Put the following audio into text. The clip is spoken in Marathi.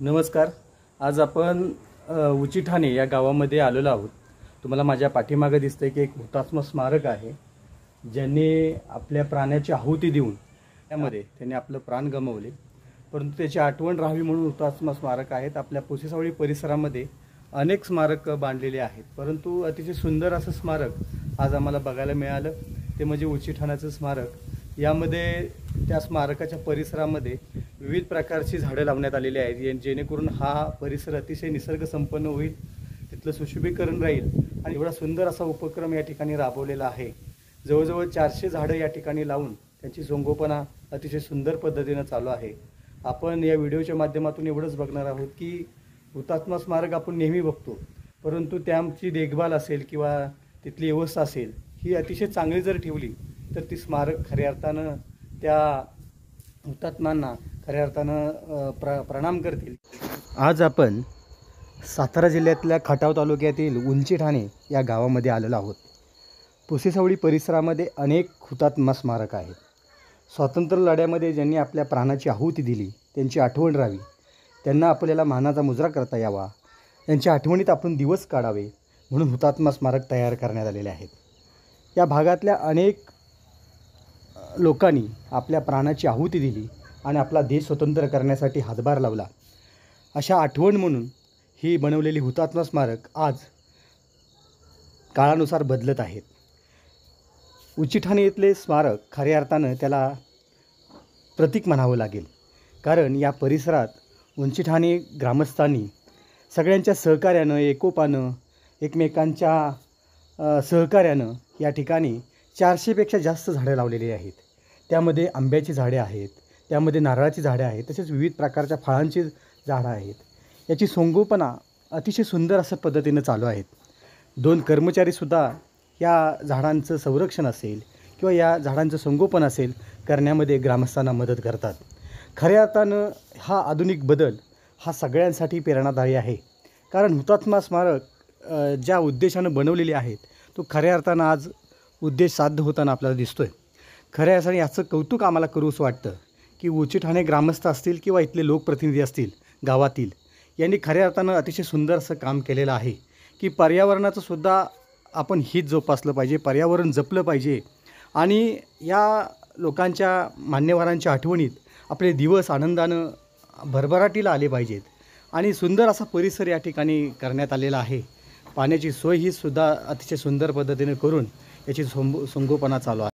नमस्कार। आज आपण उचिठाणे या गावामध्ये आलेलो आहोत। तुम्हाला माझ्या पाठीमागे दिसतंय की एक हुतात्मा स्मारक आहे, ज्यांनी आपल्या प्राण्याची आहुती देऊन त्यामध्ये त्यांनी आपलं प्राण गमावले, परंतु त्याची आठवण राहावी म्हणून हुतात्मा स्मारक आहेत। आपल्या पुसेसावळी परिसरामध्ये अनेक स्मारक बांधलेले आहेत, परंतु अतिशय सुंदर असं स्मारक आज आम्हाला बघायला मिळालं, ते म्हणजे उचिठाण्याचं स्मारक। यामध्ये त्या स्मारकाच्या परिसरामध्ये विविध प्रकारची झाडं लावण्यात आलेली आहेत, जेणेकरून हा परिसर अतिशय निसर्ग संपन्न होईल, तिथलं सुशोभीकरण राहील आणि एवढा सुंदर असा उपक्रम या ठिकाणी राबवलेला आहे। जवळजवळ 400 झाडं या ठिकाणी लावून त्यांची संगोपना अतिशय सुंदर पद्धतीने चालू आहे। आपण या व्हिडिओच्या माध्यमातून एवढंच बघणार आहोत की हुतात्मा स्मारक आपण नेहमी बघतो, परंतु त्याची देखभाल असेल किंवा तिथली व्यवस्था असेल ही अतिशय चांगली जर ठेवली तर ती स्मारक खऱ्या अर्थानं त्या हुतात्म्यांना खऱ्या अर्थानं प्रणाम करतील। आज आपण सातारा जिल्ह्यातल्या खटाव तालुक्यातील उंचीठाणे या गावामध्ये आलेलो आहोत। पुसेसावळी परिसरामध्ये अनेक हुतात्मा स्मारक आहेत। स्वातंत्र्य लढ्यामध्ये ज्यांनी आपल्या प्राणाची आहुती दिली त्यांची आठवण राहावी, त्यांना आपल्याला मानाचा मुजरा करता यावा, त्यांच्या आठवणीत आपण दिवस काढावे म्हणून हुतात्मा स्मारक तयार करण्यात आलेले आहेत। या भागातल्या अनेक लोकांनी आपल्या प्राणाची आहुती दिली आणि आपला देश स्वतंत्र करण्यासाठी हातभार लावला, अशा आठवण म्हणून ही बनवलेली हुतात्मा स्मारक आज काळानुसार बदलत आहेत। उचिठाणे येथले स्मारक खऱ्या अर्थानं त्याला प्रतीक म्हणावं लागेल, कारण या परिसरात उंचीठाणे ग्रामस्थांनी सगळ्यांच्या सहकार्यानं, एकोपानं, एकमेकांच्या सहकार्यानं या ठिकाणी 400पेक्षा जास्त झाडं लावलेली आहेत। त्यामध्ये आंब्याची झाडे आहेत, त्यामध्ये नारळाची झाडे आहेत, तसेच विविध प्रकारच्या फळांची झाडं आहेत। याची संगोपना अतिशय सुंदर अशा पद्धतीनं चालू आहेत। 2 कर्मचारीसुद्धा या झाडांचं संरक्षण असेल किंवा या झाडांचं संगोपन असेल करण्यामध्ये ग्रामस्थांना मदत करतात। खऱ्या अर्थानं हा आधुनिक बदल हा सगळ्यांसाठी प्रेरणादायी आहे, कारण हुतात्मा स्मारक ज्या उद्देशानं बनवलेली आहेत तो खऱ्या अर्थानं आज उद्देश साध्य होताना आपल्याला दिसतोय। खऱ्या अर्थाने याचं कौतुक आम्हाला करूच वाटतं की उचिठाणे ग्रामस्थ असतील किंवा इथले लोकप्रतिनिधी असतील गावातील, यांनी खऱ्या अर्थानं अतिशय सुंदर असं काम केलेलं आहे की पर्यावरणाचं सुद्धा आपण हित जोपासलं पाहिजे, पर्यावरण जपलं पाहिजे आणि या लोकांच्या मान्यवरांच्या आठवणीत आपले दिवस आनंदानं भरभराटीला आले पाहिजेत आणि सुंदर असा परिसर या ठिकाणी करण्यात आलेला आहे। पाण्याची सोय ही सुद्धा अतिशय सुंदर पद्धतीने करून याची संगोपना चालू आहे।